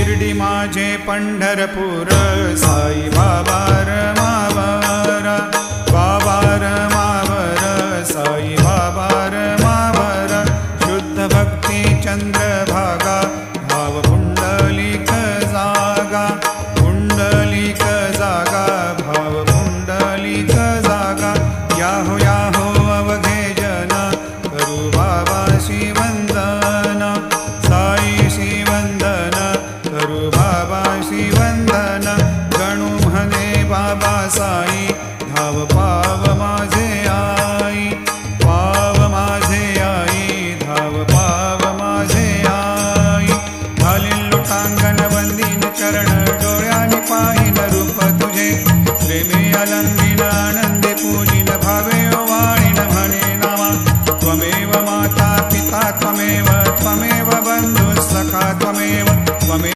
शिर्डी माझे पंढरपूर साई बाबा रमावर बाबा रमावर साई बाबा रमावर शुद्ध भक्ती चंद्रभागा भाव पुंडलिक जागा पुंडलिक जागा भाव पुंडलिक जागा याहो याहो अवघे जन करू बाबाशी वंदन साईशी वंदन करू बाबाशी वंदन गणू म्हणे बाबा साई